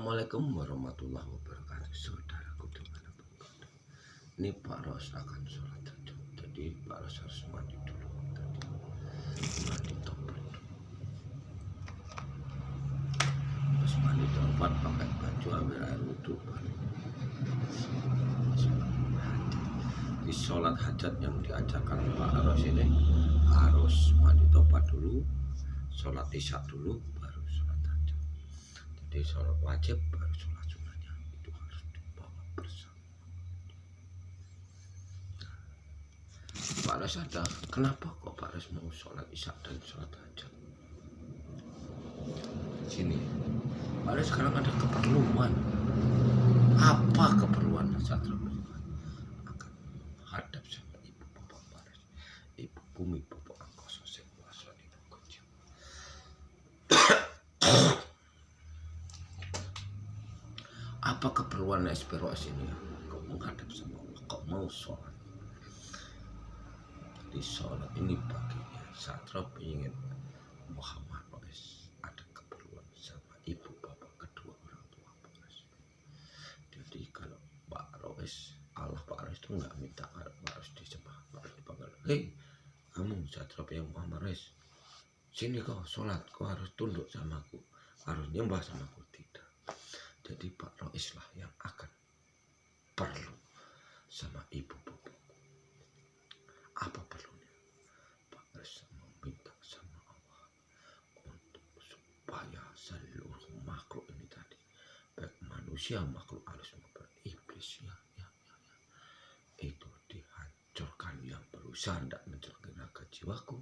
Assalamualaikum warahmatullahi wabarakatuh. Saudaraku dimanapun berada. Ini Pak Ros akan sholat tahajud. Jadi Pak Ros harus mandi dulu. Tadi mandi tobat. Terus mandi tobat pakai baju ambil air wudhu. Di sholat hajat yang diajarkan Pak Ros ini harus mandi tobat dulu, sholat isya dulu, baru sholat hajat. Jadi sholat wajib baru sholat sunnahnya itu harus dibawa bersama. Pak Res ada, kenapa kok Pak Res mau sholat isya dan sholat hajat? Sini, Pak Res sekarang ada keperluan. Apa keperluan Satria akan menghadap sama ibu bapak Pak Res, ibu bumi bapak angkoso sekuasa ibu kecil. Apa keperluan SPROS ini? Kok menghadap sama Allah, kok mau sholat? Jadi sholat ini baginya Satria ingin Muhammad Rois ada keperluan sama ibu bapak kedua orang tua Pak Res. Jadi kalau Pak Rois, Allah Pak Res itu nggak minta Pak Res disembah, Pak Res dipanggil, hei kamu Satria yang Muhammad Rois, sini kau sholat, kau harus tunduk sama aku, harus nyembah sama aku. Tidak. Jadi Pak Rois lah yang akan perlu sama ibu bapakku. Apa perlunya? Pak Rois meminta sama Allah untuk supaya seluruh makhluk ini tadi, baik manusia, makhluk halus maupun iblis ya, itu dihancurkan yang berusaha tidak mencelakakan jiwaku,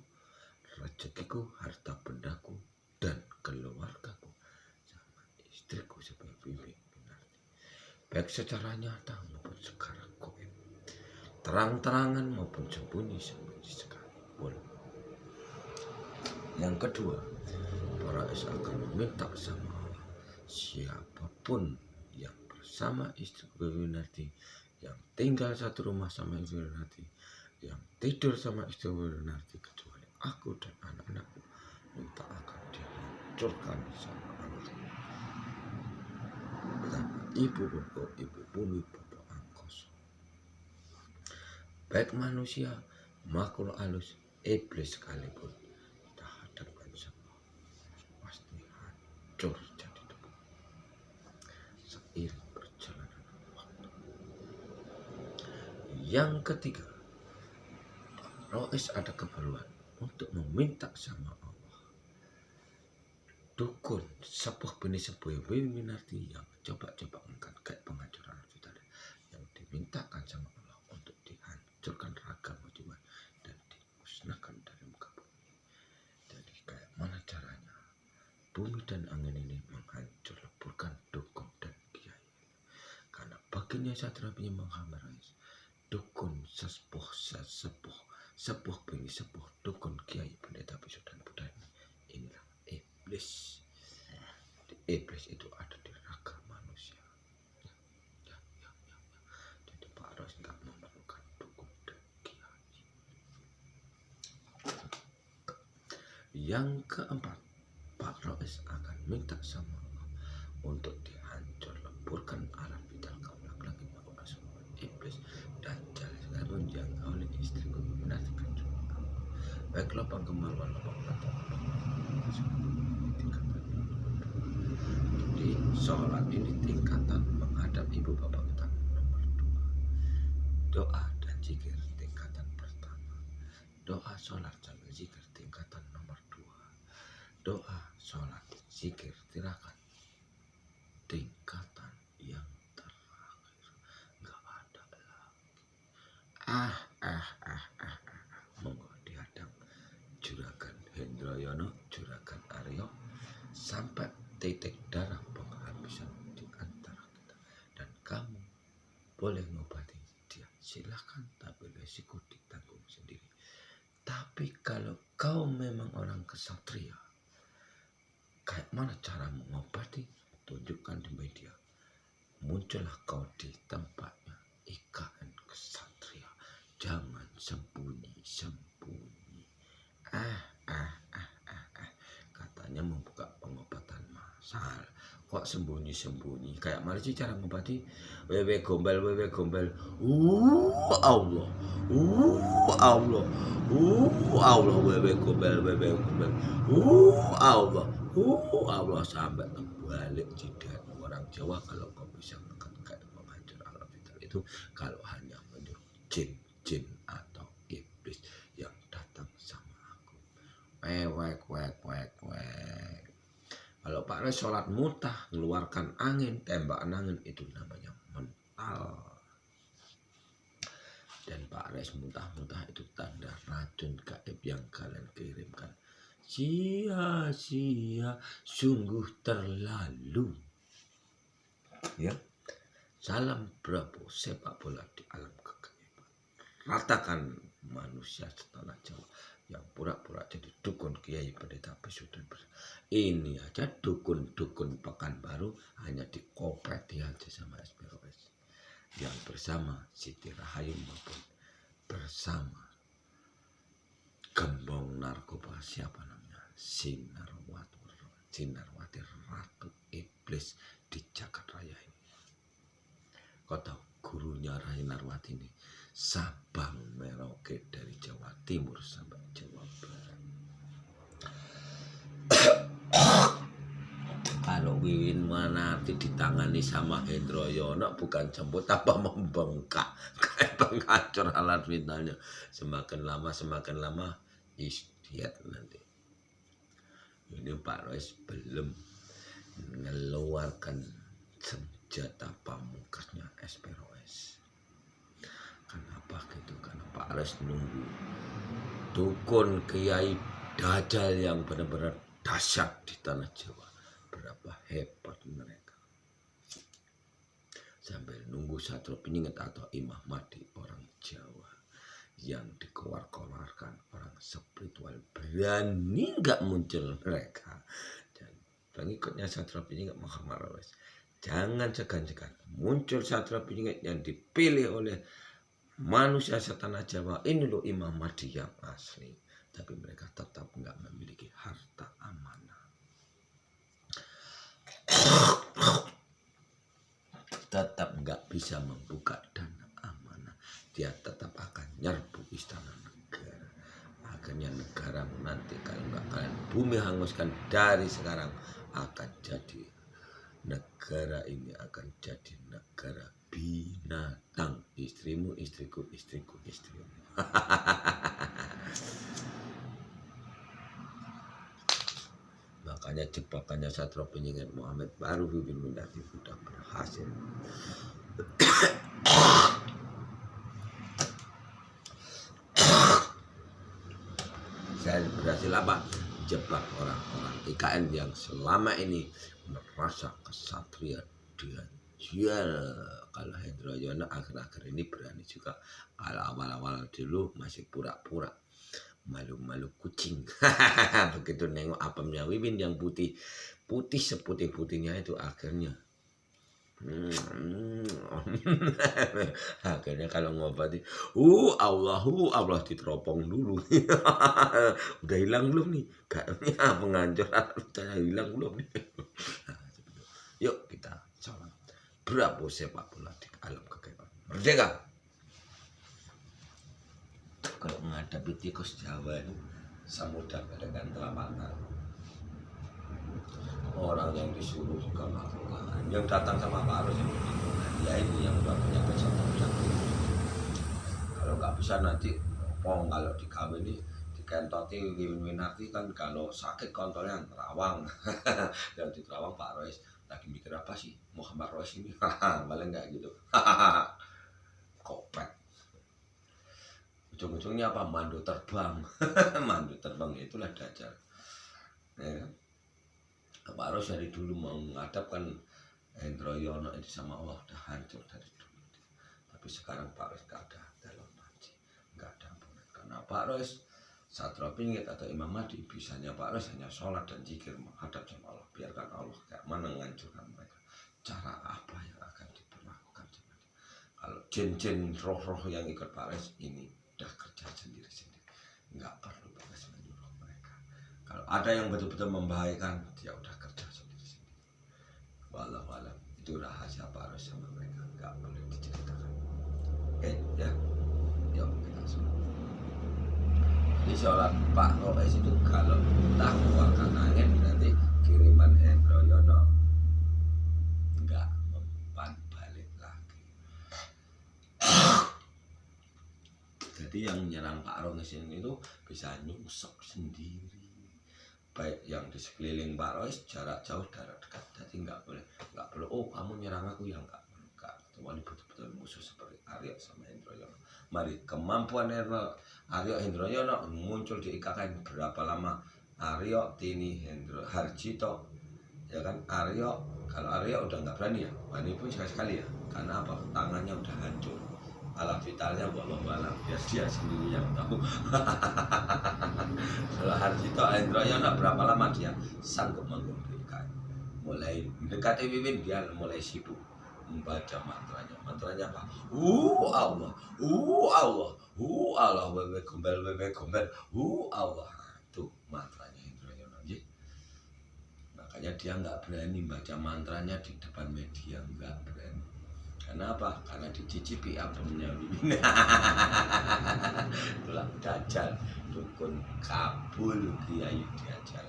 rezekiku, harta bendaku, dan keluargaku, sama istriku sebagai bimbing Minarti, baik secara nyata maupun secara goib, terang-terangan maupun sembunyi-sembunyi sekalipun. Yang kedua, para Rais akan meminta sama Allah, siapapun yang bersama istri Minarti, yang tinggal satu rumah sama istri Minarti, yang tidur sama istri Minarti, kecuali aku dan anak-anakku, minta akan dihancurkan sama Allah. Ibu bapak, ibu bumi bapak angkoso, baik manusia, makhluk halus, iblis sekalipun, kita hadapkan sama pasti hancur jadi debu seiring perjalanan waktu. Yang ketiga, Rois ada keperluan untuk meminta sama Allah dukun sepuh bini sepuh Minarti yang coba-coba angkat kayak pengajaran kita yang dimintakan sama Allah untuk dihancurkan raga jiwa dan dimusnahkan dari muka bumi. Jadi kayak mana caranya bumi dan angin ini menghancur leburkan dukun dan kiai, karena baginya Satria bin Muhammad Rais, dukun sepuh bini sepuh, dukun kiai, pendeta bisu dan budaya, inilah iblis. Iblis itu ada di raga manusia. Jadi Pak Ros nggak memerlukan dukun dan kiai. Yang keempat, Pak Ros akan minta sama Allah untuk dihancur leburkan alam vital kaum laki-laki maupun asuhan iblis dan jalan sekalipun yang oleh istriku menartikan juga. Baik lubang kemaluan, lubang mata, di sholat ini tingkatan menghadap ibu bapak kita nomor 2, doa dan zikir tingkatan pertama, doa sholat sambil zikir tingkatan nomor 2, doa sholat zikir tirakat tingkatan yang terakhir, nggak ada lagi. Monggo dihadang Juragan Hendroyono, Juragan Aryo, sampai titik darah penghabisan di antara kita, dan kamu boleh ngobati dia, silahkan, tapi resiko ditanggung sendiri. Tapi kalau kau memang orang kesatria, kayak mana cara mengobati, tunjukkan di media, muncullah kau di tempatnya IKN Kesatria, jangan sembunyi-sembunyi. Katanya membuka pengobatan massal, kok kok sembunyi-sembunyi. Kayak mana sih cara ngobati? Wewe gombel. Allah. Allah. Allah wewe gombel. Allah. Allah sampai terbalik jidat orang Jawa kalau kau bisa menekan menghancur alam vital itu kalau hanya menyuruh jin atau iblis yang datang sama aku. Wek. Kalau Pak Res sholat mutah, ngeluarkan angin, tembakan angin, itu namanya mental. Dan Pak Res muntah-muntah itu tanda racun gaib yang kalian kirimkan. Sia-sia, sungguh terlalu. Ya, salam Prabu sepak bola di alam kegaiban. Ratakan manusia setanah Jawa yang pura-pura jadi dukun kiai pendeta besudan. Ini aja dukun-dukun Pekanbaru hanya dikopreti aja sama SPROS yang bersama Siti Rahayu maupun bersama gembong narkoba siapa namanya Sinarwati Ratu Iblis di Jagat Raya ini. Kau tahu gurunya Sinarwati ini Sabang Merauke dari Jawa Timur sampai Jawa Barat. Kalau Wiwin Manarti ditangani sama Hendro Yono bukan jemput apa membengkak kayak penghancur alat vitalnya. Semakin lama istiad nanti. Ini Pak Rois belum mengeluarkan senjata pamungkasnya SPROS. Kenapa gitu? Karena Pak Rois nunggu dukun kiai dajal yang benar-benar dahsyat di tanah Jawa. Berapa hebat mereka. Sambil nunggu Satrio Piningit atau Imam Mahdi orang Jawa yang dikeluarkan orang spiritual berani nggak muncul mereka. Dan pengikutnya Satrio Piningit Muhammad Rawes, jangan segan-segan muncul Satrio Piningit yang dipilih oleh manusia setanah Jawa. Ini loh Imam Mahdi yang asli. Tapi mereka tetap nggak memiliki harta amanah. Tetap nggak bisa membuka dana amanah. Dia tetap akan nyerbu istana negara. Akhirnya negara nanti kalau nggak kalian bumi hanguskan dari sekarang akan jadi negara ini akan jadi negara binatang. Istrimu istriku, istriku istrimu. Makanya jebakannya Satrio Piningit Muhammad baru Wiwin Manarti sudah berhasil. Saya berhasil apa? Jebak orang-orang IKN yang selama ini merasa kesatria dajjal. Kalau Hendro Yono akhir-akhir ini berani juga. Kalau awal-awal dulu masih pura-pura malu-malu kucing. Begitu nengok apemnya Wiwin yang putih seputih-putihnya itu akhirnya akhirnya kalau ngobati Allah diteropong dulu. Udah hilang belum nih kayaknya penghancur saya hilang belum nih. Yuk kita sholat Prabu sepak bola di alam kegaiban merdeka. Kalau menghadapi tikus Jawa itu samudra dengan telapak tangan. Orang yang disuruh juga melakukan. Yang datang sama Pak Arus yang melakukan. Ya ini yang udah punya kesempatan. Kalau nggak bisa nanti kalau di kami ini dikentoti Wiwin Manarti kan kalau sakit kontolnya terawang. Yang di terawang Pak Rois lagi mikir apa sih Muhammad Rois ini? Malah nggak gitu. Kopet. Ujung-ujungnya apa? Mandu terbang. Mandu terbang itulah dajjal. Ya. Pak Ros dari dulu mau menghadapkan Hendro Yono itu sama Allah udah hancur dari dulu. Tapi sekarang Pak Ros gak ada dalam haji, gak ada ampunan. Karena Pak Ros Satrio Piningit atau Imam Mahdi bisanya Pak Ros hanya sholat dan zikir menghadap sama Allah. Biarkan Allah kayak mana menghancurkan mereka. Cara apa yang akan diperlakukan sama dia. Kalau jin-jin roh-roh yang ikut Pak Ros ini udah kerja sendiri-sendiri, nggak perlu Pak Ros menyuruh mereka. Kalau ada yang betul-betul membahayakan, dia udah kerja sendiri-sendiri. Walau itu rahasia Pak Ros sama mereka, nggak boleh diceritakan. Oke, ya, yuk kita sholat. Di sholat Pak Roes itu kalau tak keluarkan angin nanti kiriman Hendro Yono nggak mempan balik lagi. Jadi yang nyerang Pak Roes itu bisa nyusuk sendiri. Baik yang di sekeliling Pak Rois jarak jauh jarak dekat, jadi nggak perlu oh kamu nyerang aku, yang nggak kecuali betul-betul musuh seperti Aryo sama Hendroyono. Mari kemampuan Aryo Hendroyono muncul di IKKN berapa lama? Aryo Tini Hendro Harjito ya kan. Aryo kalau Aryo udah nggak berani ya, berani pun sekali-sekali ya, karena apa, tangannya udah hancur, alat vitalnya walau biar dia sendiri yang tahu. Kalau Harjito Hendroyono berapa lama dia sanggup manggung di IKKN? Mulai mendekati Wiwin dia mulai sibuk membaca mantranya apa? Allah, Allah, Allah, wewe gombel, Allah. Itu mantranya Hendroyono. Makanya dia nggak berani baca mantranya di depan media, nggak berani. Kenapa? Karena dicicipi abangnya Wiwin. Itulah Dajjal, dukun kabul Kiai Dajjal.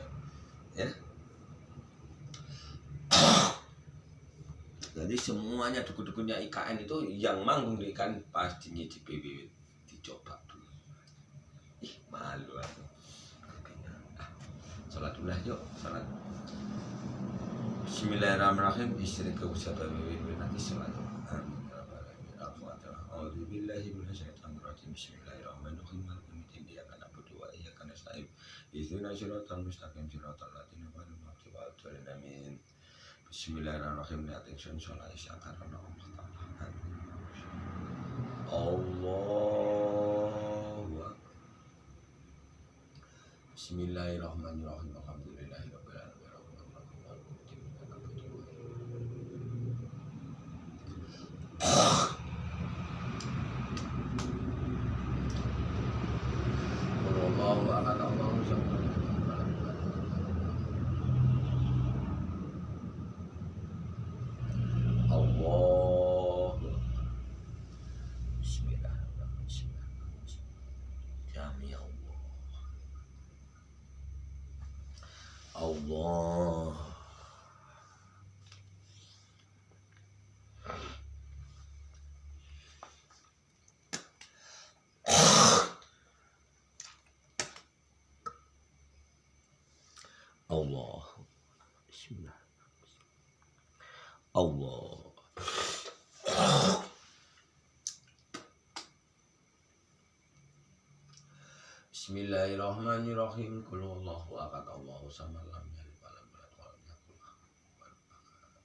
Ya. Jadi semuanya dukun-dukunnya IKN itu yang manggung di IKN pasti nyicipi Wiwin, dicoba dulu. Ih, malu aku. Salat dulu yuk, salat. Bismillahirrahmanirrahim. Istri ke usaha Wiwin nanti salat. Amin ya rabbal alamin. Al-Fatihah. A'udzubillahi minasyaitonir rajim. Bismillahirrahmanirrahim. Maliki iyyaka na'budu wa iyyaka nasta'in. Ihdinas siratal mustaqim siratal ladzina an'amta 'alaihim. Amin. Bismillahirrahmanirrahim. Attention sholat isya karena Allah. Bismillahirrahmanirrahim. Alhamdulillahirabbil alamin. Allahu akbar. Allahu akbar. Allah. Allah. Bismillah. Allah. Bismillahirrahmanirrahim. Qul huwallahu ahad, Allahu samad, lam yalid wa lam yulad wa lam yakul lahu kufuwan ahad.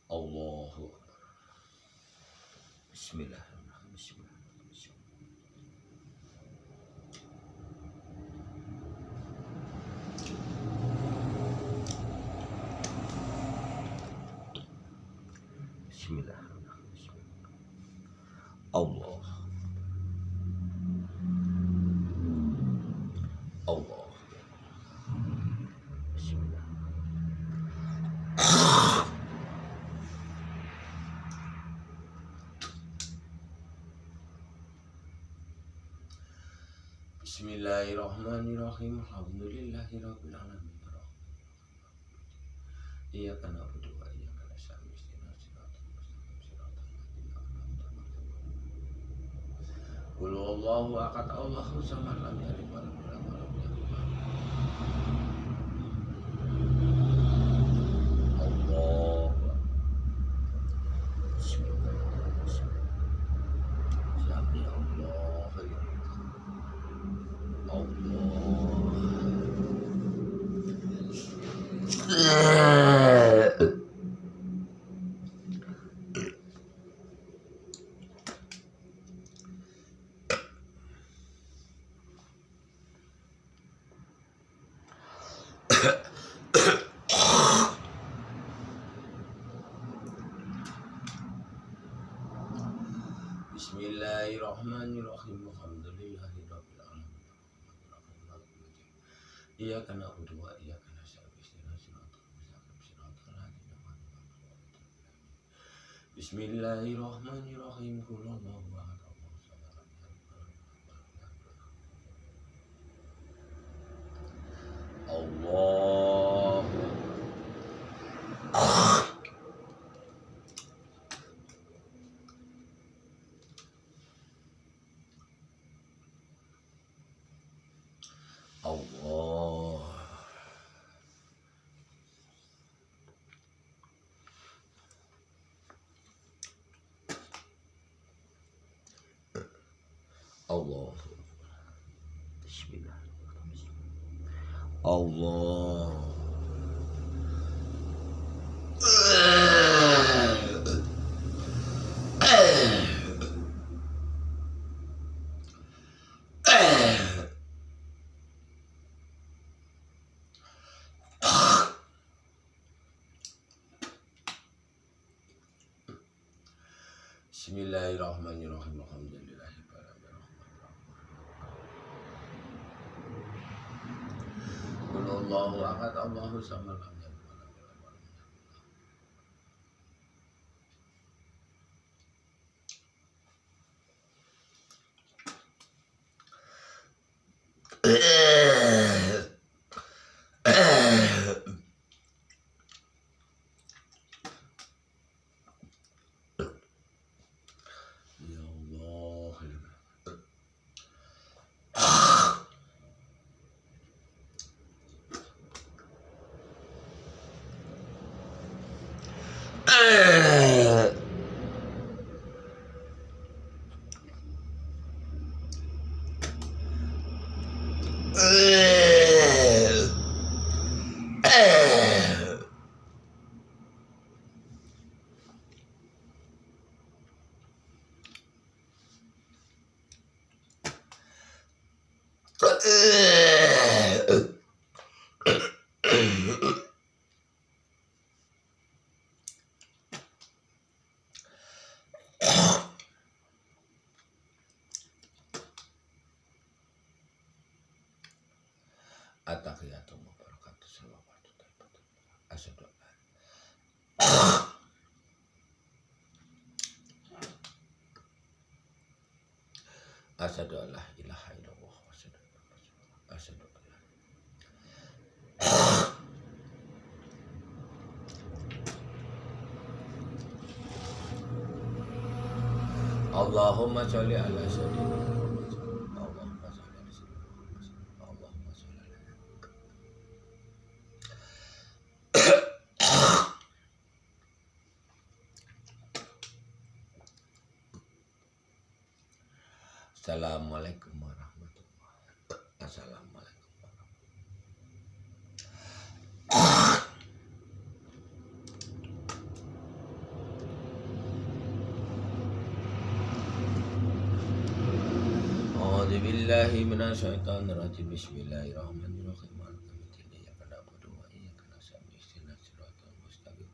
Allahu akbar. Bismillahirrahmanirrahim. Bismillahirrahmanirrahim. Allah. Allah. Bismillah. Bismillahirrahmanirrahim. Alhamdulillahirabbil alamin. Iyyaka na'budu wa iyyaka nasta'in. Ihdinas siratal mustaqim siratal ladzina an'amta 'alaihim. Qul huwallahu ahad, Allahu samad, lam yalid wa lam yulad wa lam yakul lahu kufuwan ahad. Bismillahirrahmanirrahim. Sami Allah. Bismillahirrahmanirrahim. Alhamdulillahirabbil alamin. Iyyaka na'budu wa iyyaka nasta'in. Ihdinas siratal mustaqim Bismillahirrahmanirrahim. Allah. Allah. Allah. Bismillahirrahmanirrahim. Allah. Bismillahirrahmanirrahim. Qul Allahu ahad, Allahu samad, lam yalid walam yulad walam Ya Allah. At-tahiyyatu wa barakatuh salawatu tayyibatu. Asyhadu an la asyhadu an la ilaha illallah wa asyhadu anna Muhammadan asyhadu an la Allahumma sholli ala sayyidina Muhammad. Allahumma sholli ala sayyidina Muhammad. Allahumma sholli ala Assalamualaikum warahmatullahi wabarakatuh. Assalamualaikum warahmatullahi. A'udzu billahi minasyaitonir rajim. Bismillahirrahmanirrahim. Maliki yaumiddin. Iyyaka na'budu wa iyyaka nasta'in. Ihdinas siratal mustaqim.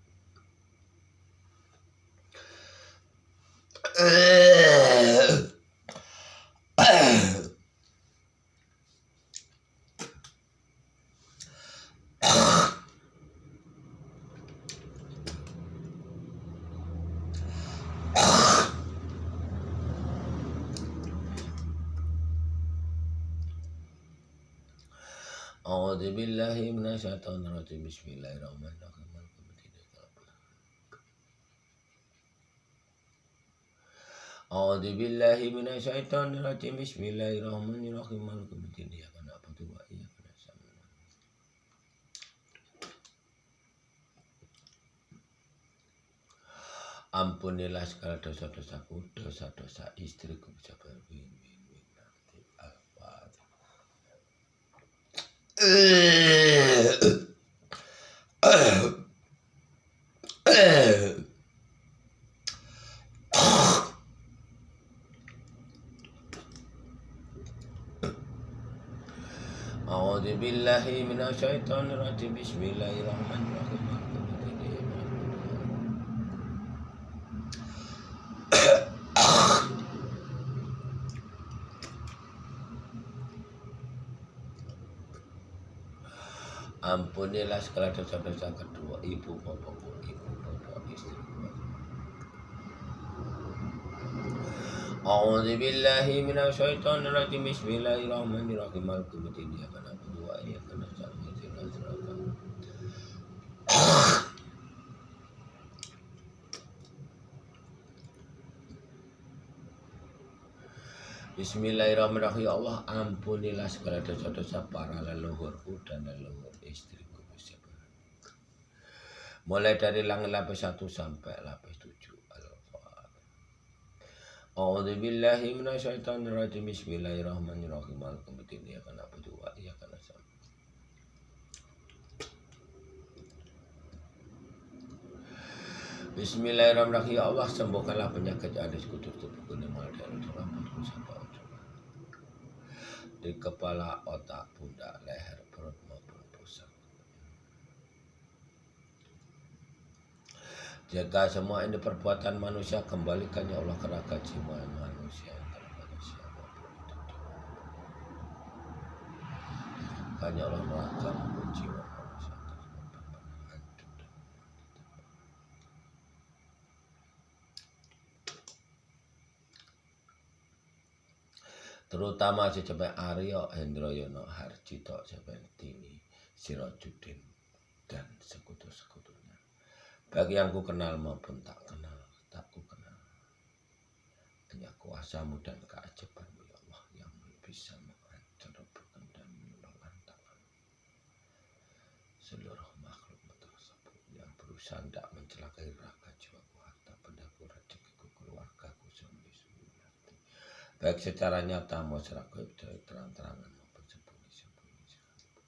A'udzu billahi minasyaitonir rajim. Bismillahirrahmanirrahim. Maliki yaumiddin. A'udzu billahi minasyaitonir rajim. Bismillahirrahmanirrahim. Maliki yaumiddin. Iyyaka na'budu wa iyyaka nasta'in. Ampunilah segala dosa-dosaku, dosa-dosa istriku, sabar win. A'udzu billahi minasyaitonir rajim. Bismillahirrahmanirrahim. Ampunilah segala dosa-dosa kedua ibu bapakku, istri. A'udzu billahi minasyaitonir rajim. Bismillahirrahmanirrahim. Maliki yaumiddin. Iyyaka na'budu wa iyyaka nasta'in. Ihdinas siratal Bismillahirrahmanirrahim. Ya Allah, ampunilah segala dosa-dosa para leluhurku dan leluhur istriku. Mulai dari langit lapis 1 sampai lapis 7. A'udzu billahi minasyaitonir rajim. Bismillahirrahmanirrahim. Maliki yaumiddin. Iyyaka na'budu wa iyyaka nasta'in. Bismillahirrahmanirrahim. Ya Allah, sembuhkanlah penyakit yang ada di sekujur tubuhku mulai dari rambutku sampai ujung di kepala, otak, pundak, leher, perut maupun pusat. Jaga semua ini perbuatan manusia, kembalikan ya Allah ke raga jiwa manusia antara manusia maupun itu. Kan ya Allah raga maupun jiwa manusia terutama sejabat Aryo Hendroyono Harjito Sepentini Sirojudin dan sekutu-sekutunya, bagi yang ku kenal maupun tak kenal, tak ku kenal. Hanya kuasamu dan keajaibanmu ya Allah yang bisa menghancurkan dan menantangkan seluruh makhluk tersebut yang berusaha tidak mencelakai raga jiwaku, harta bendaku, rezekiku, keluargaku, sembunyi-sembunyi nanti, baik secara nyata maupun secara gaib, terang-terangan maupun sembunyi-sembunyi sekalipun.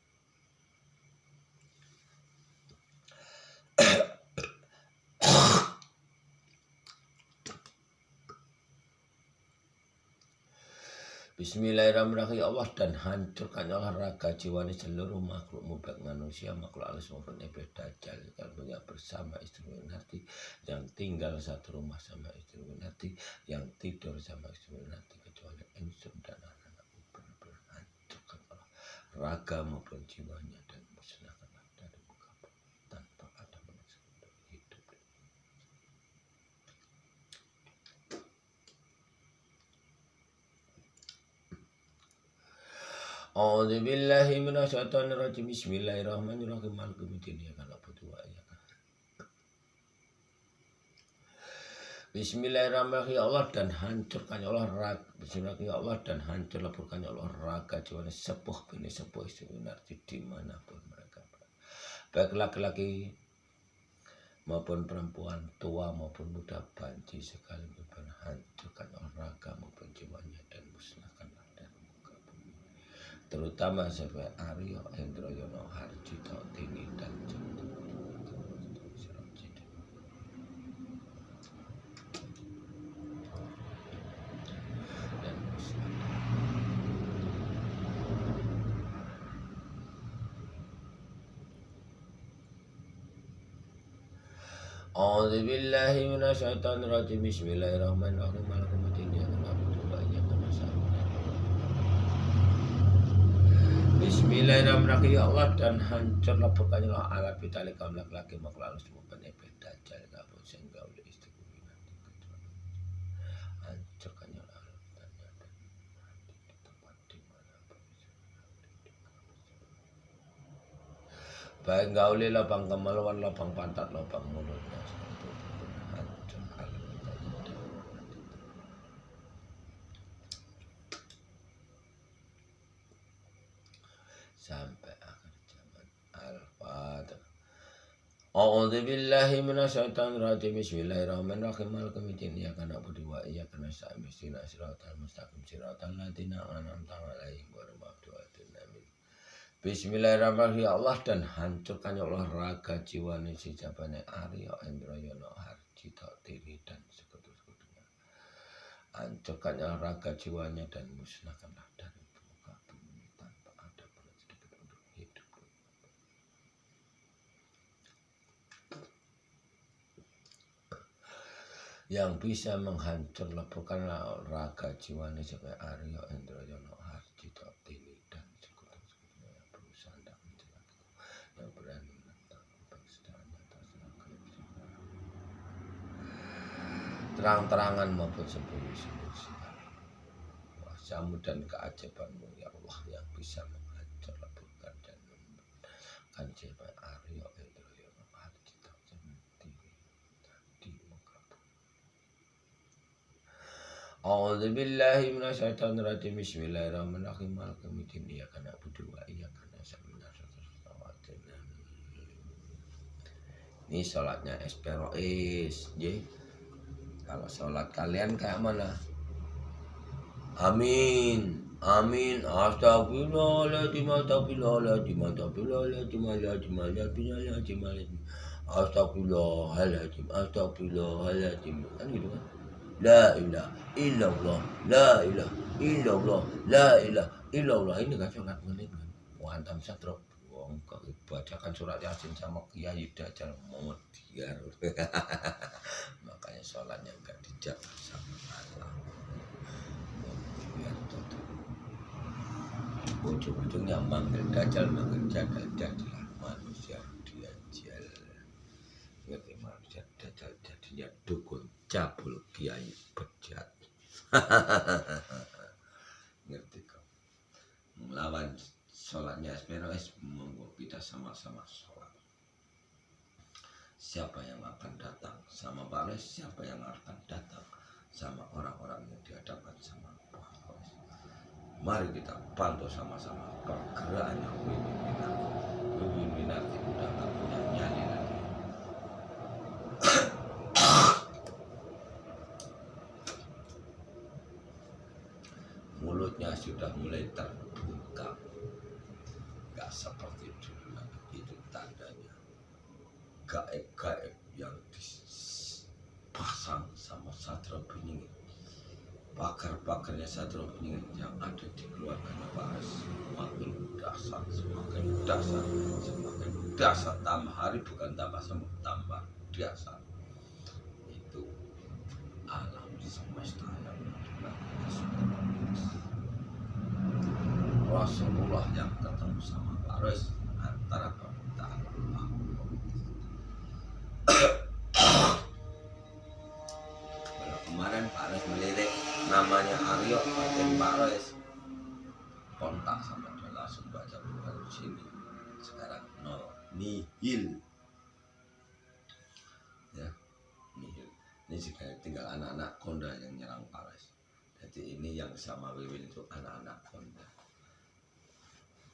Bismillahirrahmanirrahim. Ya Allah, dan hancurkan Allah raga jiwanya seluruh makhlukmu, baik manusia, makhluk halus maupun iblis dajjal, yang bersama istri Winarti, yang tinggal satu rumah sama istri Winarti, yang tidur sama istri Winarti, kecuali insun dan anak-anakku. Benar-benar hancurkan Allah raga maupun jiwanya dan musnahkanlah dari muka bumi tanpa ada manusia untuk hidup. A'udzu billahi minasyaitonir rajim. Bismillahirrahmanirrahim. Maliki yaumiddin. Iyyaka na'budu wa iyyaka Bismillahirrahmanirrahim. Ya Allah, dan hancurkan ya Allah raga. Bismillahirrahmanirrahim. Ya Allah, dan hancur leburkan ya Allah raga jiwa sepuh bini sepuh istri Winarti dimanapun mereka, baik laki-laki maupun perempuan, tua maupun muda, banci sekalipun, hancurkan ya Allah raga maupun jiwanya dan musnahkanlah dari muka bumi, terutama sampai Aryo Hendroyono Harjito Tini dan A'udzu billahi minasyaitonir rajim. Bismillahirrahmanirrahim. Maliki yaumiddin. Iyyaka na'budu wa iyyaka nasta'in. Bismillahirrahmanirrahim. Ya Allah, dan hancur leburkanlah alat vital kaum laki-laki makhluk halus maupun iblis dajjal kabut sehingga oleh istri Winarti, hancurkannya alat vitalnya dan di tempat dimanapun, baik gauli lubang kemaluan, lubang pantat, lubang mulutnya, hancur alat vitalnya dan sampai akhir zaman. Al-Fatihah. A'udzu billahi minasyaitonir rajim. Bismillahirrahmanirrahim. Maliki yaumiddin. Iyyaka na'budu wa iyyaka nasta'in. Ihdinas siratal mustaqim. Siratal ladzina an'amta 'alaihim ghairil maghdubi 'alaihim. Bismillahirrahmanirrahim. Ya Allah, dan hancurkan ya Allah raga jiwanya si jabane Aryo Hendroyono Harjito Tini dan sekutu-sekutunya. Hancurkan ya raga jiwanya dan musnahkanlah dari muka bumi tanpa ada pun sedikit untuk hidup. Yang bisa menghancur leburkanlah raga jiwanya sampai Aryo Hendroyono Harjito Tini dan sekutu-sekutunya yang berusaha tidak mencelakai, yang berani menentang kebenarannya terang-terangan maupun sembunyi-sembunyi. kuasamu dan keajaibanmu ya Allah yang bisa menghancur leburkan dan memberikan jiwa Aryo Edroyo Mahal kita di mengkabul. A'udzubillahi minasyaitonirrajim. Bismillahirrahmanirrahim. Malikumiddin. Iyyaka na'budu wa iyyaka nasta'in. Ini sholatnya Esperois. Jadi kalau sholat kalian kayak mana? Amin. Amin. Astagfirullahaladzim. Astagfirullahaladzim. Astagfirullahaladzim. Astagfirullahaladzim. Astagfirullahaladzim. Astagfirullahaladzim. Kan gitu kan? La ilaha illallah. La ilaha illallah. La ilaha illallah. Ini kan sholat menit kan? Muantam satrok. Wong bacakan surat Yasin sama Kiai Dajjal Muhammad. Makanya sholatnya enggak dijaga sama Allah. Ujung-ujungnya manggil Dajjal, manggil jadilah manusia Dajjal. Ngerti manusia Dajjal jadinya dukun cabul Kiai bejat. Ngerti kok? Melawan sholatnya Esperois, monggo kita sama-sama sholat. Siapa yang akan datang sama Pak Rois, siapa yang akan datang sama orang-orang yang dihadapan sama Pak Rois. Mari kita bantu sama-sama pergerakannya Wiwin Winarti udah gak punya nyali lagi. Mulutnya sudah mulai terbuka. Gak seperti dulu lagi, itu tandanya gaib-gaib yang dipasang sama Satrio Beringin, pakar-pakarnya Satrio Beringin yang ada di keluarganya Pak Rois semakin dasar, semakin dasar, semakin dasar. Tambah hari bukan tambah sembuh, tambah dasar. Itu alam semesta yang Rasulullah yang ketemu sama Pak Rois antara permintaan Allah. Kalau kemarin Pak Rois melirik namanya Aryo dan Pak Rois kontak sama dia langsung baca bukan sini. Sekarang nol, nihil. Ya, nihil. Ini juga tinggal anak-anak konda yang nyerang Pak Rois. Jadi ini yang sama Wiwin itu anak-anak konda.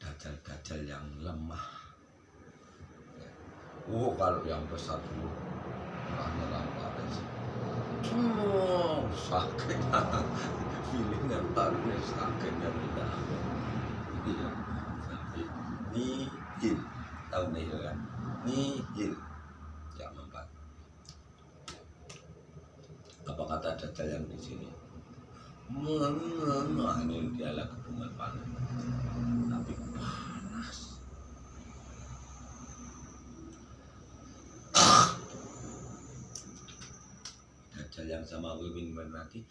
Dajjal-dajjal yang lemah. Ya. Kalau yang besar dulu nyerang Pak Rois. Sakitnya, feelingnya baru sakitnya beda. Iya, tapi nihil, tahu nihil kan? Nihil, ya mempat. Apa kata Dajjal yang di sini? Ini dia lagi bunga panas, tapi panas. Dajjal yang sama Wiwin nanti,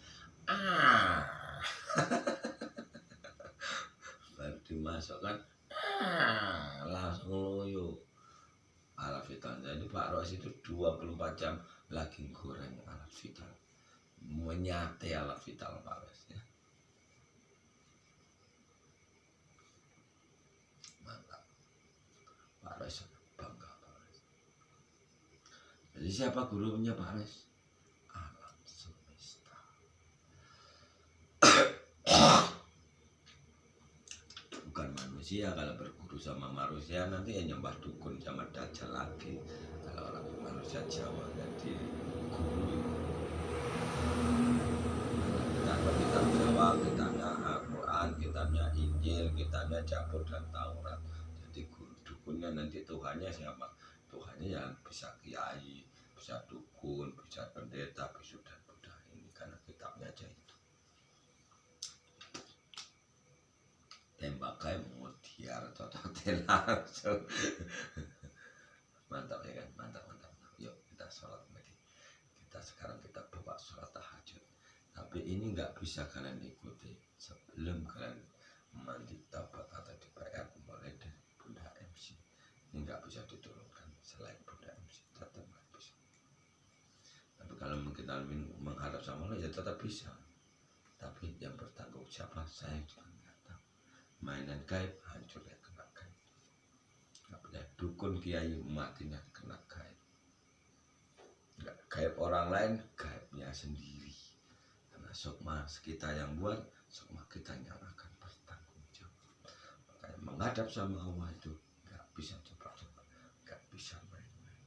baru dimasukkan, langsung loyo. Alat vital. Jadi Pak Rois itu 24 jam lagi goreng alat vital, menyate alat vital Pak Rois ya. Mantap. Pak Rois bangga Pak Rois. Jadi siapa gurunya Pak Rois? Alam semesta. Bukan manusia. Kalau berguru sama manusia nanti ya nyembah dukun sama Dajjal lagi. Kalau orang manusia Jawa jadi guru. Kitab Jawa, kitabnya Al-Quran, kitabnya Injil, kitabnya Zabur dan Taurat. Jadi guru dukunnya nanti Tuhannya siapa? Tuhannya yang bisa kiai, bisa dukun, bisa pendeta, bisa dan Buddha. Ini karena kitabnya aja itu. Tembak kayak mutiara total langsung. Mantap ya kan? Mantap. Yuk kita sholat lagi. Sekarang kita bawa sholat tahajud. Tapi ini nggak bisa kalian ikuti sebelum kalian mandi tabat atau dibayar mulai dari Bunda MC. Ini nggak bisa diturunkan selain Bunda MC, tetap nggak bisa. Tapi kalau kita mengharap sama Allah ya tetap bisa. Tapi tapi yang bertanggung siapa saya juga nggak tahu. Mainan gaib hancur ya kena gaib. Nggak punya dukun kiai matinya kena gaib. Nggak gaib orang lain, gaibnya sendiri. Karena sukma kita yang buat, sukma kita yang akan bertanggung jawab. Makanya menghadap sama Allah itu nggak bisa cepat-cepat, nggak bisa main-main.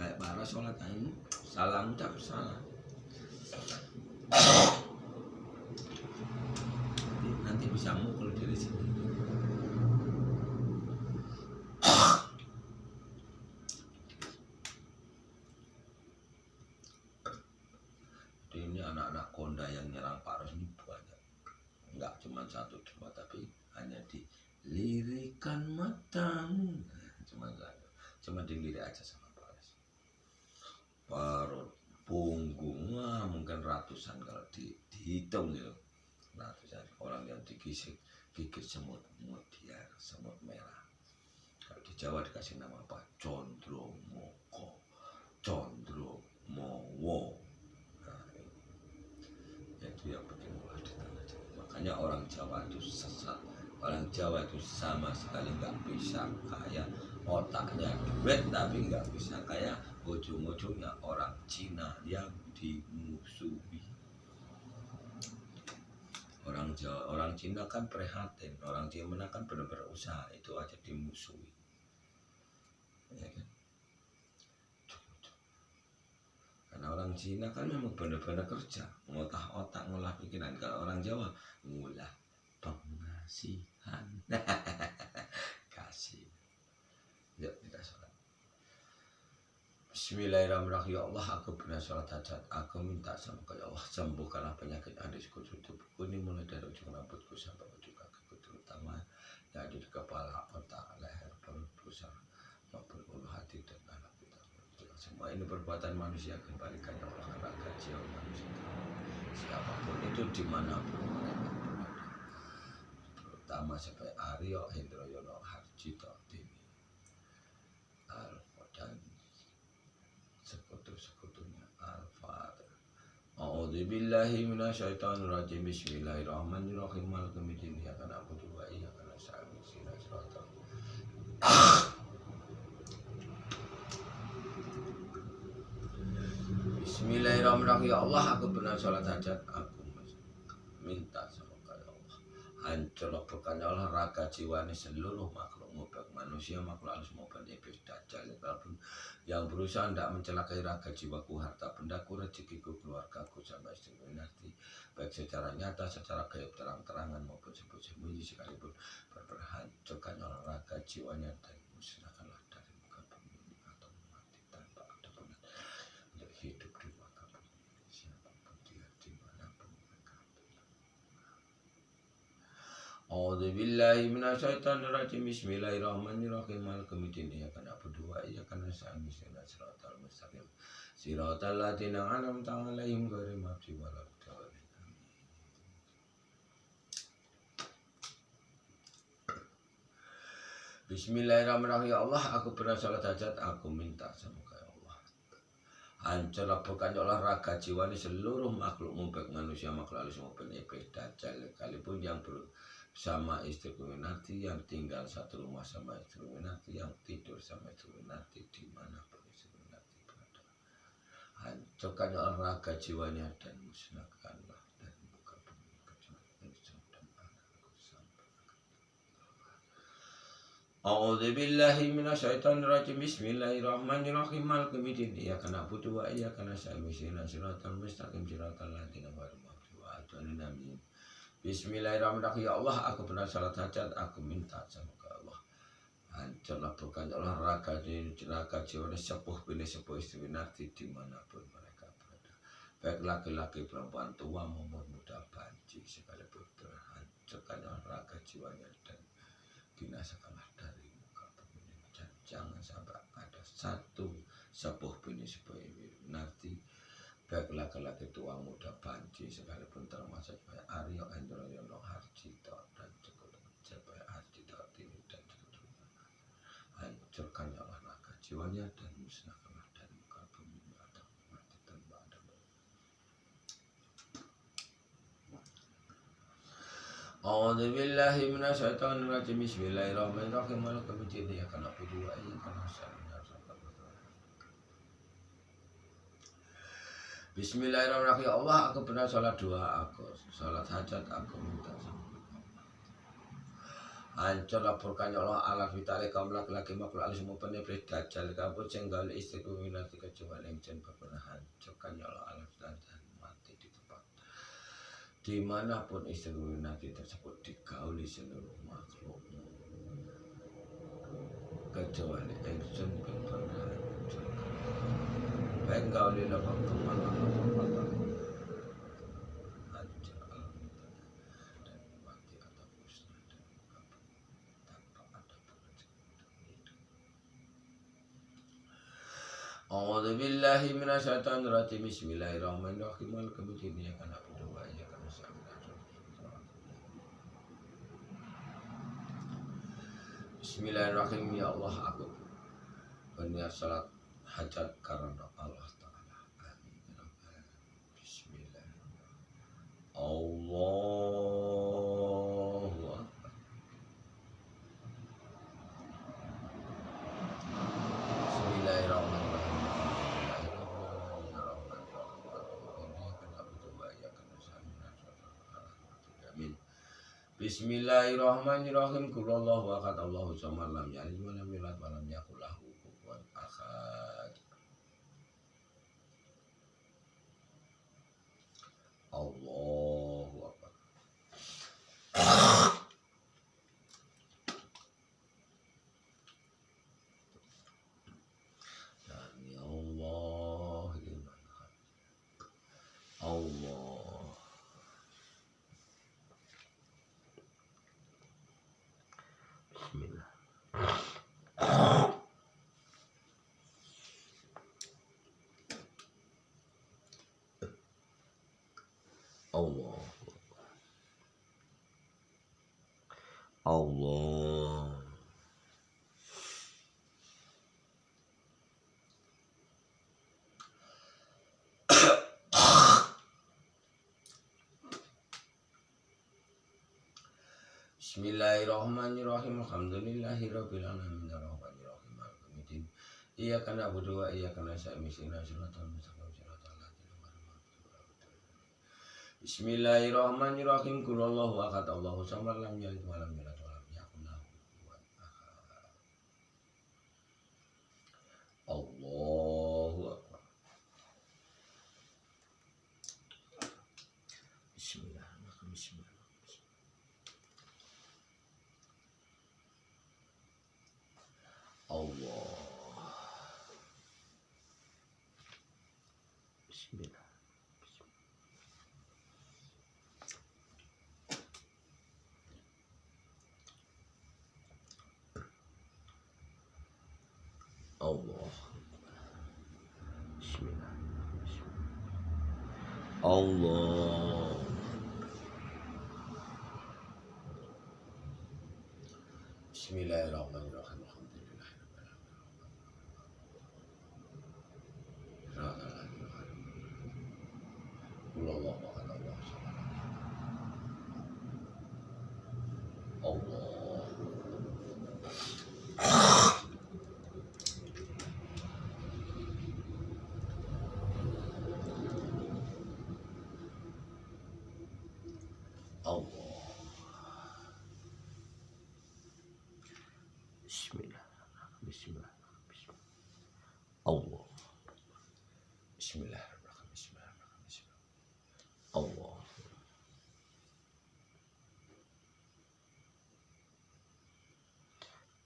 Kayak para sholat ini salah ucap salah. Nanti bisa mukul diri sendiri. Ini anak-anak konda yang nyerang Pak Ros ini banyak. Enggak cuma satu dua, tapi hanya dilirikan matamu. Cuma dilirik aja sama Pak Ros. Perut, punggung, mungkin ratusan kalau dihitung ya. Ratusan orang yang digigit semut mutiara, semut merah. Kalau di Jawa dikasih nama apa? Condromoko, Condromowo. Itu yang penting olah di tanah Jawa. Makanya orang Jawa itu sesat. Orang Jawa itu sama sekali nggak bisa kaya, otaknya duit tapi nggak bisa kaya. Ujung-ujungnya orang Cina yang dimusuhi. Orang Jawa, orang Cina kan prihatin, orang Cina kan benar-benar usaha, itu aja dimusuhi. Ya kan? Karena orang Cina kan memang benar-benar kerja, ngotak otak, ngolah pikiran. Kalau orang Jawa ngolah pengasihan. Kasih. Yuk kita sholat. Bismillahirrahmanirrahim. Ya Allah, aku pernah sholat hajat. Aku minta sama ya Allah, sembuhkanlah penyakit anisku, tubuhku ini mulai dari ujung rambutku sampai ujung kakiku, terutama yang ada di kepala, otak, leher, perut, pusar, maupun ulu hati dan anak kita. Semua ini perbuatan manusia kembalikan ya Allah karena gaji manusia. Siapapun itu dimanapun mereka berada, terutama sampai Aryo Hendroyono Harjito Dini Alfa dan sekutu-sekutunya Al-Fatihah. A'udzubillahi minasyaitonirrajim. Bismillahirrahmanirrahim. Maliki yaumiddin. Iyyaka na'budu wa iyyaka nasta'in. Ihdinas siratal Bismillahirrahmanirrahim. Ya Allah, aku pernah sholat hajat. Aku minta sama ya Allah, hancurlah bukannya olahraga jiwanya seluruh makhlukmu, baik manusia, makhluk halus maupun iblis dajjal, yang berusaha tidak mencelakai raga jiwaku, harta bendaku, rezekiku, keluargaku, sampai istriku nanti, baik secara nyata, secara gaib, terang-terangan maupun sembunyi-sembunyi, sekalipun berhancurkan olahraga jiwanya dan musnahkanlah dari muka bumi atau mati tanpa ada benar untuk hidup di muka bumi, siapapun dia dimanapun mereka. A'udzubillahi minasyaitonirrajim. Bismillahirrahmanirrahim. Maliki yaumiddin. Iyyaka na'budu wa iyyaka nasta'in. Ihdinas siratal mustaqim. Siratal ladzina an'amta 'alaihim ghairil maghdubi 'alaihim waladdallin. Bismillahirrahmanirrahim. Ya Allah, aku pernah salat hajat, aku minta sama ya Allah, hancurlah bukan olahraga jiwa ini seluruh makhlukmu, baik manusia, makhluk halus maupun iblis dajjal, sekalipun yang sama istri Minarti, yang tinggal satu rumah sama istri Minarti, yang tidur sama istri Minarti, dimanapun istri Minarti berada, hancurkan olahraga jiwanya dan musnahkanlah dari muka bumi kecuali istri dan anakku sampai A'udzubillahi minasyaitonirrajim. Bismillahirrahmanirrahim. Maliki yaumiddin. Iyyaka na'budu wa iyyaka nasta'in. Ihdinas siratal mustaqim. Siratal ladzina ghairil maghdubi 'alaihim waladdallin. Bismillahirrahmanirrahim. Ya Allah, aku pernah salat hajat, aku minta sama Allah, hancurlah bukan olahraga di raga jiwa sepuh bini sepuh istri Minarti dimanapun mereka berada, baik laki-laki, perempuan, tua maupun muda, banci, sekalipun terhancurkan olahraga jiwanya dan binasakanlah dari muka bumi. Jangan sampai ada satu sepuh bini sepuh Minarti, baik laki-laki, tua, muda, banci, sekalipun termasuk baik Aryo Hendroyono Harjito dan sekutunya baik Harjito Dini dan sekutunya, hancurkan olahraga jiwanya dan musnahkanlah dari muka bumi A'udzu billahi minasyaitonir rajim. Bismillahirrahmanirrahim. Malaka bidzin ya kana budu wa iyyaka nasta'in. Bismillahirrahmanirrahim. Ya Allah, aku pernah sholat dua, aku sholat hajat, aku minta hancur laporkan ya Allah ala vitale kaum laki-laki makhluk alis semua penebrit dajjal kabut sehingga istri minati kecuali yang jen pernah hancurkan ya Allah ala vitale dan mati di tempat dimanapun istri minati tersebut digauli seluruh makhluk kecuali yang jen pernah hancurkan baik gauli lapor kemana A'udzu billahi minasyaitonir rajim. Bismillahirrahmanirrahim. Malaka bidzin ya kana budu wa iyyaka nasta'in. Bismillahirrahmanirrahim. Ya Allah, aku berniat salat hajat karena Allah Ta'ala. Amin. Bismillahirrahmanirrahim. Allahu Akbar. Bismillahirrahmanirrahim. Bismillahirrahmanirrahim. Qulhuwallahu ahad, Allahu samad, lam yalid wa lam yulad wa lam yakul lahu kufuwan ahad. Allahu akbar. Sami Allah liman hamid. Allah. Bismillah. Allah. Allah. Bismillahirrahmanirrahim. Alhamdulillahirabbil alamin arrahmanirrahim maliki yaumiddin. Iyyaka na'budu wa iyyaka nasta'in. Ihdinas siratal mustaqim siratal ladzina an'amta 'alaihim. Bismillahirrahmanirrahim. Qulhuwallahu ahad, Allahu samad, lam yalid wa lam yulad wa lam yakul lahu kufuwan ahad. Allahu akbar. Bismillahirrahmanirrahim. Bismillahirrahmanirrahim. Allah. Bismillah. Allah. Bismillah. Allah. Bismillahirrahmanirrahim. Bismillah. Bismillah. Allah. Bismillahirrahmanirrahim. Bismillahirrahmanirrahim. Allah.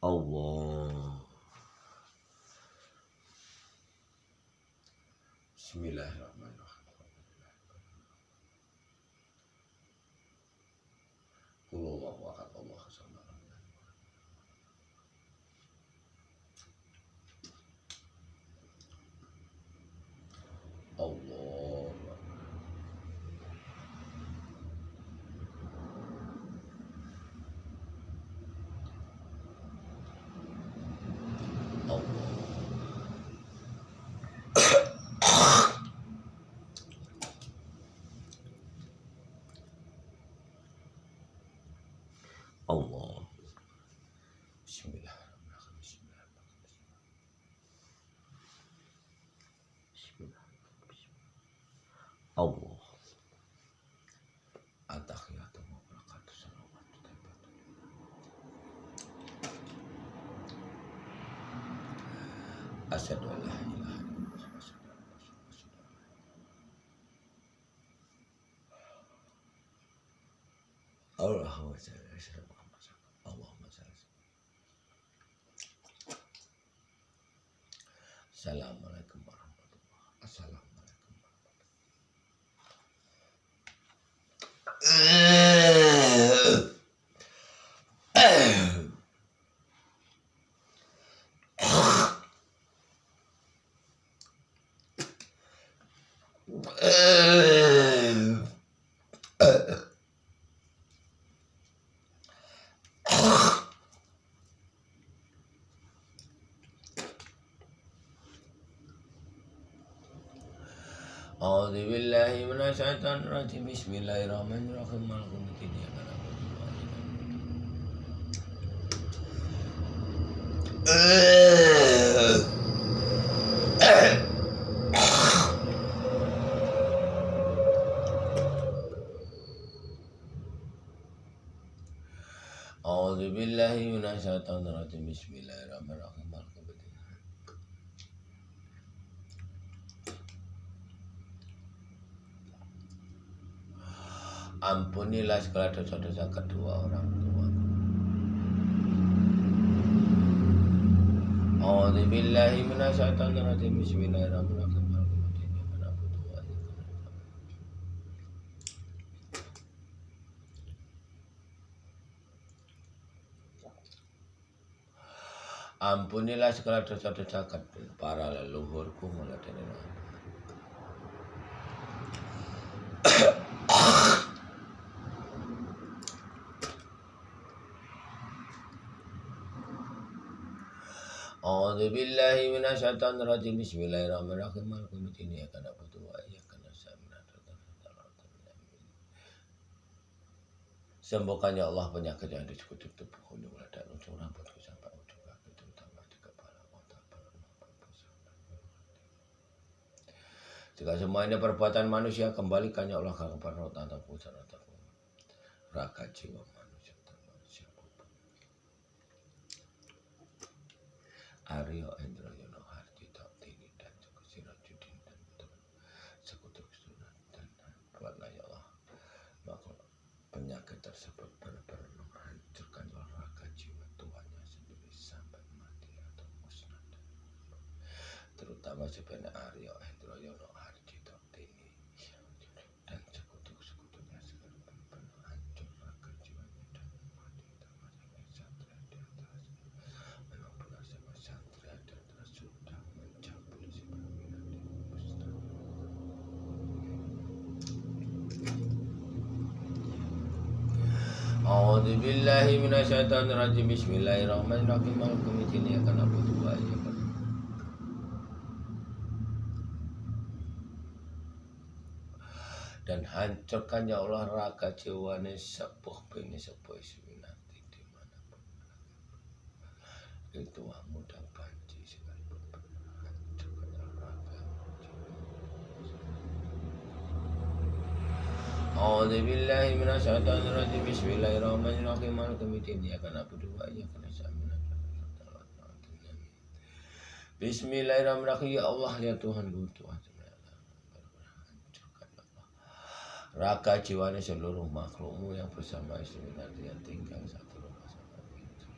Allah. Bismillahirrahmanirrahim. Qulhuwallahu ahad, Allahu samad. Allah. Asyhadu an la ilaha illallah wa asyhadu anna Muhammadan Allahumma shalli ala sayyidina Muhammad. Allahumma shalli. Assalamualaikum warahmatullahi wabarakatuh. Assalamualaikum warahmatullahi. A'udzu billahi minasyaitonir rajim. Bismillahirrahmanirrahim. Malaikum ya kana. A'udzu billahi minasyaitonir rajim. Bismillahirrahmanirrahim. Ampunilah segala dosa-dosa kedua orang tua. A'udzu billahi minasyaitonir rajim. Bismillahirrahmanirrahim. Ampunilah segala dosa-dosa para leluhurku mulai dari A'udzu billahi minasyaitonir rajim. Bismillahirrahmanirrahim. Sembuhkan ya Allah penyakit yang ada di sekujur tubuhku mulai dari ujung rambutku sampai ujung kaki, terutama di kepala, otak, jika semua ini perbuatan manusia, kembalikan ya Allah kepada otak, pusat otakku, raka jiwa manusia termanusia pun. Aryo Endro Yono Harji Tini dan Joko Sirajudin dan sekutu sunat dan buatlah ya Allah maka penyakit tersebut benar-benar menghancurkan raga jiwa tuannya sendiri sampai mati atau musnah, terutama sebenarnya Aryo Endro Yono Harji Tini dan sekutu-sekutunya segala benar-benar hancur raga jiwanya dan mati termasuk satria di atas. Memang benar sama satria di atas sudah mencabuli si pimpinan di musnah. A'udzu billahi minasyaitonir rajim. Bismillahirrahmanirrahim. Malaikum ya kana na'budu wa iyyaka dan hancurkan ya Allah raga jiwane sepuh bini sepuh isminati dimanapun itu mudah banci sekalipun hancurkan ya raga A'udzu billahi minasyaitonir rajim. Bismillahirrahmanirrahim. Malaikum ya kana na'budu wa iyyaka nasta'in. Bismillahirrahmanirrahim. Ya Allah ya Tuhanku Tuhan raka jiwanya seluruh makhlukmu yang bersama istri nanti yang tinggal satu rumah sama itu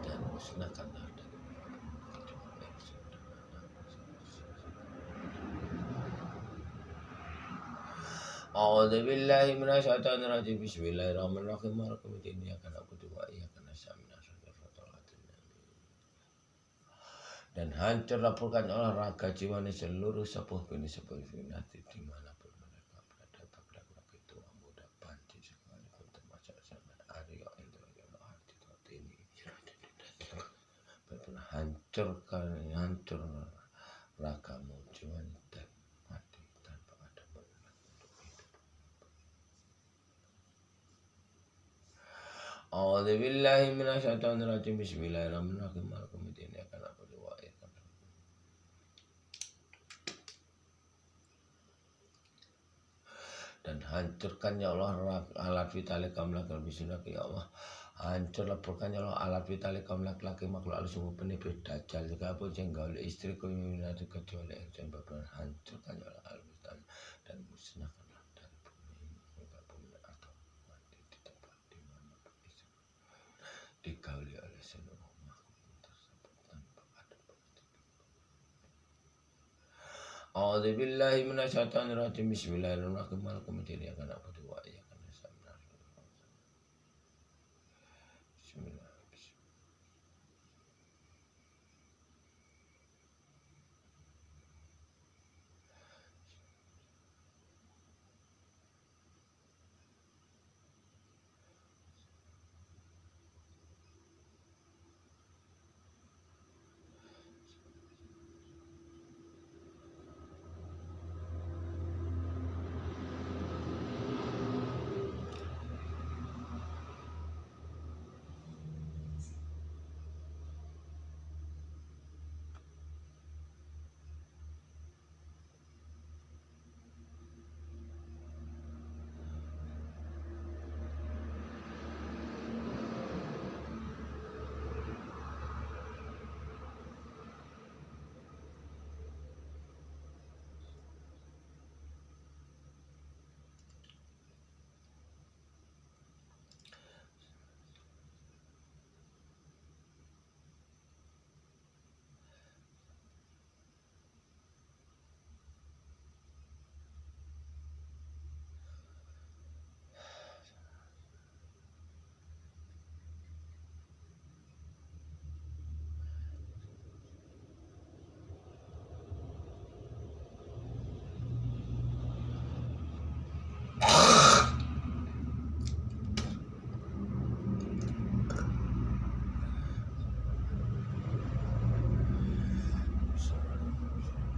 dan musnahkanlah dari A'udzu billahi minasyaitonir rajim. Bismillahirrahmanirrahim. Malaikum ya kana na'budu wa iyyaka nasta'in. Dan hancur laporkan olahraga jiwanya seluruh sepuh bini sepuh finati dimanapun mereka berada berlaku itu mudah banci sekalipun termasuk sama Aryo Endro Yono Harji Tini benar hancur ragamu jiwanya dan mati tanpa ada berlaku untuk hidup. A'udzu billahi minasyaitonir rajim. Bismillahirrahmanirrahim. Malaikum ya kana na'budu wa iyyaka dan Hancurkan ya Allah alat vitali kaum laki-laki sunat ya Allah. Hancur leburkan ya Allah alat vitali kaum laki-laki makhluk alus sungguh penipis dajjal juga pun jenggal istriku minati kecuali yang benar. Hancurkan ya Allah alat vitali dan musnahkanlah dari bumi hingga bumi atau mati di tempat di mana istri digauli oleh seluruh makhluk tersebut tanpa ada A'udzubillahi minasyaitonirrajim. Bismillahirrahmanirrahim. Kemudian akan aku doa ya kan Bismillah.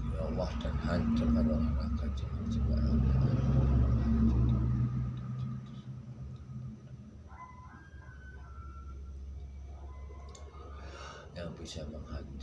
Ya Allah dan hancurkan olahraga jiwa yang bisa menghancurkan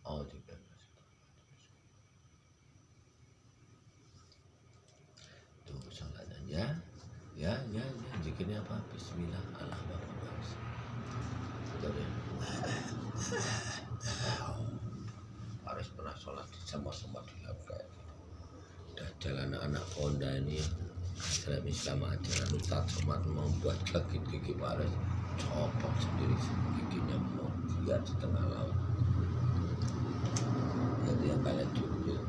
Oh, juga. Tuh sholatnya ya, zikirnya apa? Bismillah, Allah Bapak Bangsa. Betul ya. Harus pernah sholat sama-sama dilakukan. Dan jalan anak Honda ini dalam Islam ajaran Ustaz Somad membuat gigi Paris copot sendiri giginya mau lihat setengah laut. Jadi yang kalian dulu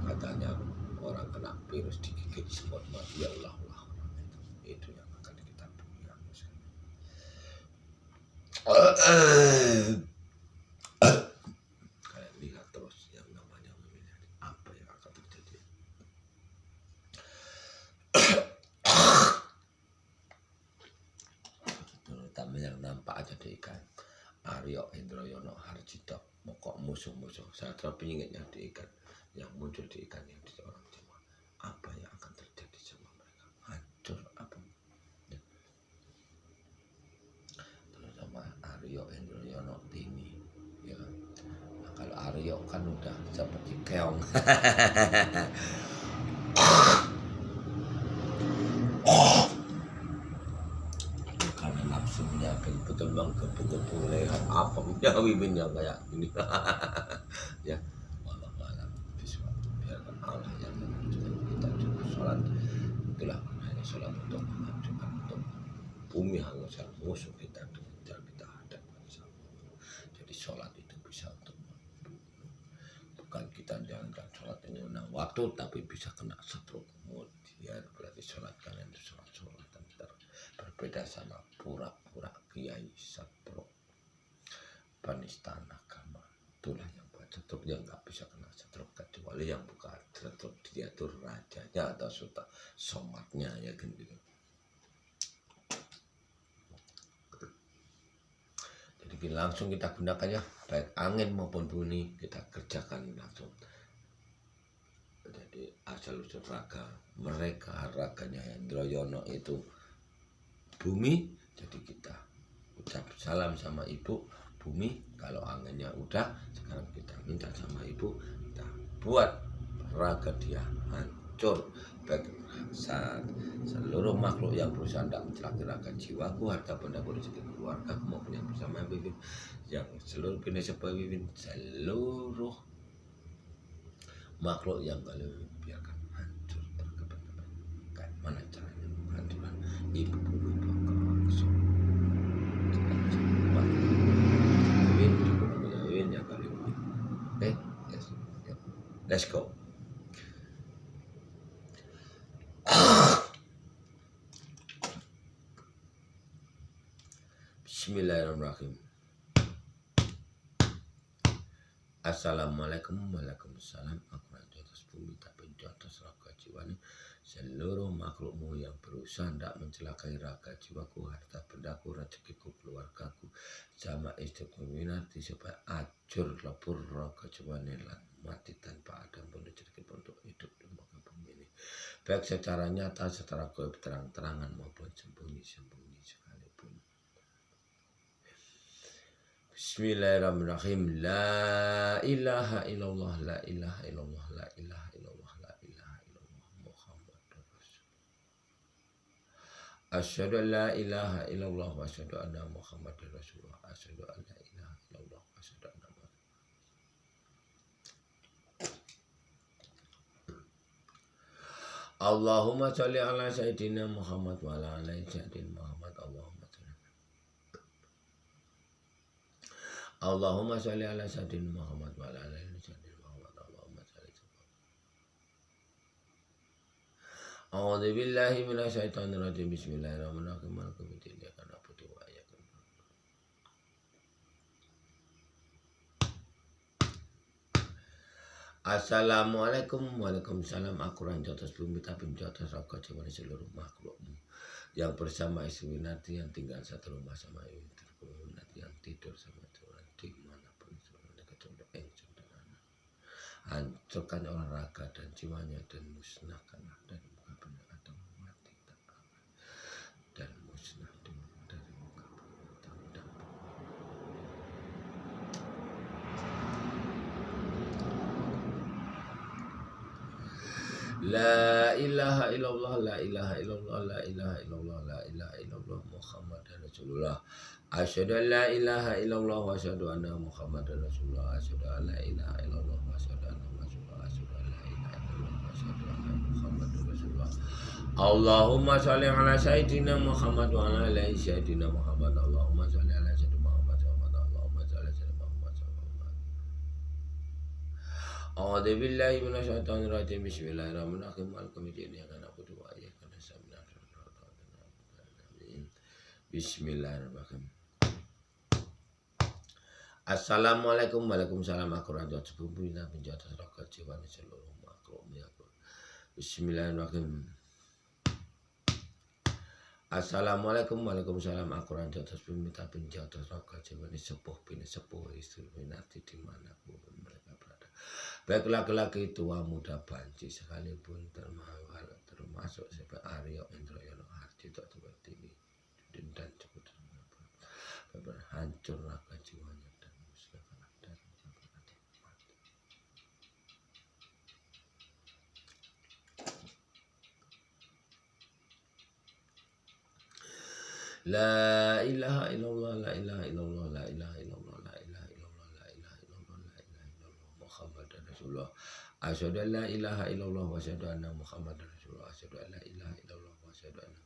katanya orang kena virus digigit semut mati, ya Allah, itu yang akan kita punya. Kalian lihat terus yang namanya apa yang akan terjadi. Terutama yang nampak aja di ikan Aryo Hendroyono Harjito mokok musuh-musuh Satria Piningitnya di ikan yang muncul di ikan yang di orang Jawa, apa yang akan terjadi sama mereka? Hancur apa ya. Terutama Aryo Hendroyono Tini ya kan? Nah, kalau Aryo kan udah seperti keong. Karena nafsunya betul bang kebetul lehat apa punya bibirnya kayak gini. Ya Allah malam biarkan Allah yang menunjukkan kita juga sholat. Itulah maknanya sholat untuk mengajukan untuk bumi hangus musuh kita dan kita hadapkan sama. Jadi sholat itu bisa untuk bukan kita jalankan sholat ini menang waktu tapi bisa kena stroke kemudian berarti sholat kalian itu sholat berbeda sama pura-pura kiai stroke penista agama. Itulah yang buat stroke yang nggak bisa kena stroke kecuali yang bukan stroke dia tuh rajanya atau sultan somatnya ya kan gitu. Jadi langsung kita gunakan ya baik angin maupun bunyi kita kerjakan langsung. Jadi asal usul raga mereka raganya Hendroyono itu bumi, jadi kita ucap salam sama ibu bumi. Kalau anginnya udah sekarang kita minta sama ibu kita buat raga dia hancur. Baik saat seluruh makhluk yang berusaha tidak mencelakai raga jiwaku, harta bendaku, rezeki keluarga maupun yang bersama Bibin, yang seluruh bina sebab Bibin, seluruh makhluk yang kalian biarkan hancur terkeban-keban. Mana caranya penghancuran? Ibu Bibin yang kalian. Okay, yes, yep. Let's go. Bismillahirrahmanirrahim. Assalamualaikum, waalaikumsalam. Aku raja atas bumi tak benci atas raga jiwanya. Seluruh makhlukmu yang berusaha tidak mencelakai raga jiwaku, harta bendaku, rezekiku, keluargaku, sama istriku minati supaya acur lebur raga jiwanya lan mati tanpa ada pun rezeki untuk hidup di muka bumi ini. Baik secara nyata, secara gaib, terang-terangan maupun sembunyi-sembunyi sekalipun. Bismillahirrahmanirrahim. La ilaha illallah, la ilaha illallah, la ilaha illallah, la ilaha illallah, Muhammadur Rasulullah. Asyhadu an la ilaha illallah wa asyhadu anna Muhammadar Rasulullah. Asyhadu an la ilaha illallah wa asyhadu anna Muhammadar. Allahumma sholli ala sayyidina Muhammad wa ala ali sayyidina Muhammad. Allahumma sholli ala sayyidina Muhammad wa ala ali sayyidina Muhammad. Allahumma sholli. A'udzu billahi minasyaitonir rajim. Bismillahirrahmanirrahim. Maliki yaumiddin. Iyyaka na'budu wa iyyaka nasta'in. Assalamualaikum, waalaikumsalam. Aku raja atas bumi tapi atas raga jiwa seluruh makhlukmu yang bersama istri Winati yang tinggal satu rumah sama istri Winati yang tidur sama Tuhan dimanapun mereka condong hancurkan olahraga dan jiwanya dan musnahkanlah dari muka bumi atau mati tak dan musnah dari muka bumi dan La ilaha illallah, la ilaha illallah, la ilaha illallah, la ilaha illallah, Muhammadar Rasulullah. Asyhadu an la ilaha illallah wa asyhadu anna Muhammadar Rasulullah. Asyhadu an la ilaha illallah wa asyhadu anna Rasulullah. Asyhadu an la ilaha illallah wa asyhadu anna Muhammadar Rasulullah. Allahumma sholli ala sayyidina Muhammad wa ala ali sayyidina Muhammad. Allahumma sholli ala sayyidina Muhammad wa ala Allahumma sholli ala sayyidina Muhammad. A'udzu billahi minasyaitonir rajim. Bismillahirrahmanirrahim. Bismillahirrahmanirrahim. Assalamualaikum, waalaikumsalam. Aku raja bumi dan penjata raga jiwa seluruh makhluk. Bismillahirrahmanirrahim. Assalamualaikum, waalaikumsalam. Aku raja atas bumi dan penjata raga jiwa sepuh bini sepuh istri Winati dimanapun mereka berada. Baik laki-laki tua muda banci sekalipun termasuk sampai Aryo Indroyono Harjito seperti ini dan cukup hancur raga jiwanya dan musnahkanlah dari mati. La ilaha illallah, la ilaha illallah, la ilaha illallah, la ilaha illallah, la ilaha illallah, la ilaha illallah, Muhammadar Rasulullah. Asyhadu an la ilaha illallah wa asyhadu anna Muhammadar Rasulullah. Asyhadu an la ilaha illallah wa asyhadu anna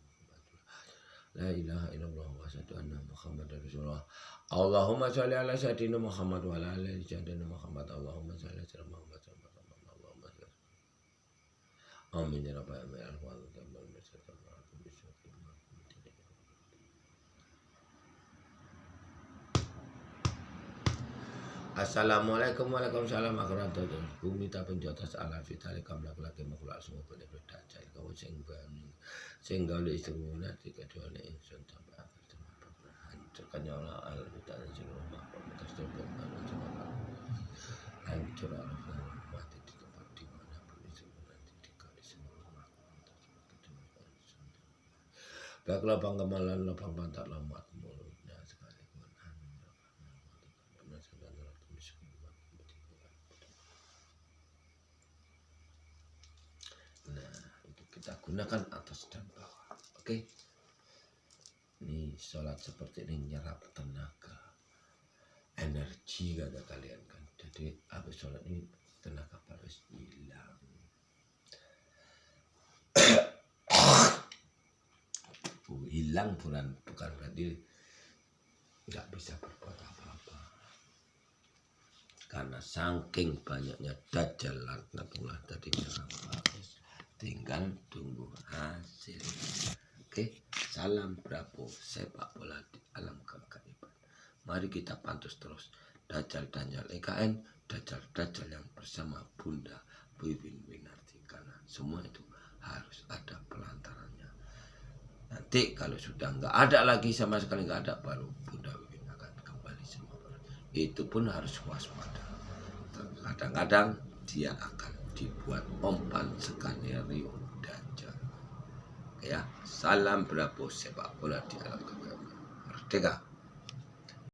La ilaha illallah wa asyhadu anna Muhammadar Rasulullah. Allahumma sholli ala sayyidina Muhammad wa ala ali sayyidina Muhammad. Allahumma sholli ala sayyidina Muhammad. Allahumma sholli. Amin ya rabbal alamin. Assalamualaikum, waalaikumsalam. Aku raja bumi tak penjata alam fitali kamla laki makhluk semua boleh berdacai kau sing gawe istri Winati kecuali ingsun sampai akhir zaman hancurkan nyawa alam fitali seluruh makhluk bekas terbuat hancur alam mati di tempat di mana pun istri Winati dikali seluruh makhluk baik lapang kemalan lapang pantak lemah mulutnya sekalipun kita gunakan atas dan bawah. Oke. Ini sholat seperti ini nyerap tenaga, energi kata kalian kan. Jadi habis sholat ini tenaga harus hilang. Hilang bukan berarti nggak bisa berbuat apa-apa. Karena saking banyaknya dajjal laknatullah tadi tinggal tunggu hasil. Oke, salam Bravo sepak bola di alam kegaiban. Mari kita pantau terus dajjal-dajjal EKN, dajjal-dajjal yang bersama Bunda Wiwin Winarti, karena semua itu harus ada pelantarannya. Nanti kalau sudah nggak ada lagi sama sekali nggak ada, baru Bunda Wiwin akan kembali semua. Itu pun harus waspada. Kadang-kadang dia akan dibuat umpan skenario dajjal. Ya, salam Bravo sepak bola di alam kegaiban. Merdeka.